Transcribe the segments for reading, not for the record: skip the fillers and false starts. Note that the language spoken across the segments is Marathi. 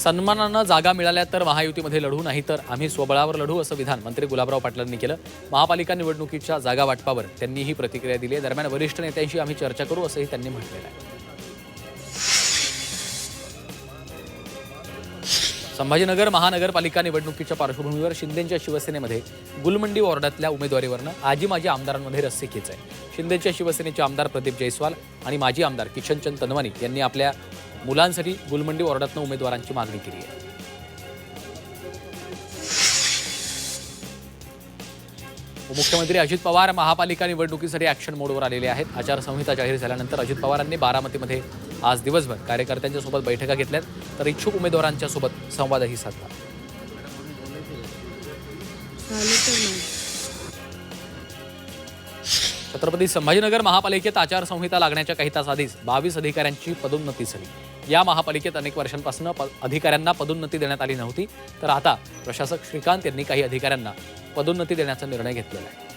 सन्मानानं जागा मिळाल्या तर महायुतीमध्ये लढू, नाही तर आम्ही स्वबळावर लढू, असं विधान मंत्री गुलाबराव पाटलांनी केलं. महापालिका निवडणुकीच्या जागा वाटपावर त्यांनी ही प्रतिक्रिया दिली आहे. दरम्यान वरिष्ठ नेत्यांशी आम्ही चर्चा करू, असंही त्यांनी म्हटलेलं आहे. संभाजीनगर महानगरपालिका निवडणुकीच्या पार्श्वभूमीवर शिंदेंच्या शिवसेनेमध्ये गुलमंडी वॉर्डातल्या उमेदवारीवरनं आजी माजी आमदारांमध्ये रस्सीखेच आहे. शिंदेच्या शिवसेनेचे आमदार प्रदीप जयस्वाल आणि माजी आमदार किशनचंद तनवानी यांनी आपल्या मुलांसाठी गुलमंडी वॉर्डातनं उमेदवारांची मागणी केली आहे. उपमुख्यमंत्री अजित पवार महापालिका निवडणुकीसाठी ॲक्शन मोडवर आलेले आहेत. आचारसंहिता जाहीर झाल्यानंतर अजित पवारांनी बारामतीमध्ये आज दिवसभर कार्यकर्त्यांच्या सोबत बैठका घेतल्यात, तर इच्छुक उमेदवारांच्या सोबत संवादही साधला. छत्रपती संभाजीनगर महापालिकेत आचारसंहिता लागण्याच्या काही तास आधीच 22 अधिकाऱ्यांची पदोन्नती झाली. या महापालिकेत अनेक वर्षांपासून अधिकाऱ्यांना पदोन्नती देण्यात आली नव्हती, तर आता प्रशासक श्रीकांत यांनी काही अधिकाऱ्यांना पदोन्नती देण्याचा निर्णय घेतलेला आहे.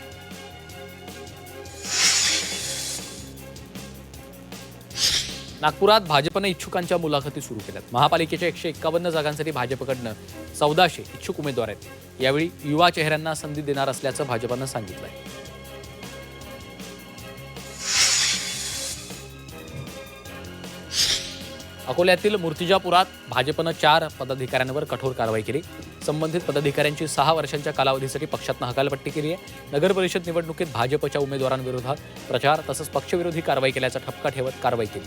नागपुरात भाजपने इच्छुकांच्या मुलाखती सुरू केल्यात. महापालिकेच्या 151 जागांसाठी भाजपकडनं 1400 इच्छुक उमेदवार आहेत. यावेळी युवा चेहऱ्यांना संधी देणार असल्याचं भाजपनं सांगितलं आहे. अकोल्यातील मूर्तिजापुरात भाजपनं 4 पदाधिकाऱ्यांवर कठोर कारवाई केली. संबंधित पदाधिकाऱ्यांची 6 वर्षांच्या कालावधीसाठी पक्षातनं हकालपट्टी केली आहे. नगर परिषद निवडणुकीत भाजपच्या उमेदवारांविरोधात प्रचार तसंच पक्षविरोधी कारवाई केल्याचा ठपका ठेवत कारवाई केली.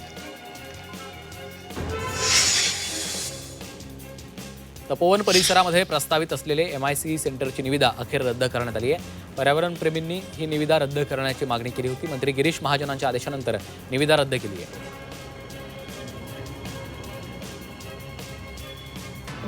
तपोवन परिसरामध्ये प्रस्तावित असलेले MIC सेंटरची निविदा अखेर रद्द करण्यात आली आहे. पर्यावरणप्रेमींनी ही निविदा रद्द करण्याची मागणी केली होती. मंत्री गिरीश महाजनांच्या आदेशानंतर निविदा रद्द केली आहे.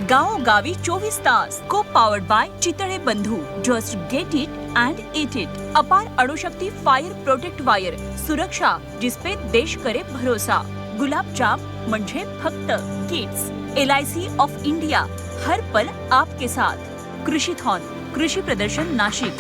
गावोगावी 24 तास को पावर्ड बाय चितळे बंधू. Just get it and eat it. अपार अणुशक्ती फायर प्रोटेक्ट वायर. सुरक्षा जिसपे देश करे भरोसा. गुलाब जाम म्हणजे फक्त किड्स. LIC ऑफ इंडिया, हर पल आपके साथ. कृषीथॉन, कृषी प्रदर्शन नाशिक.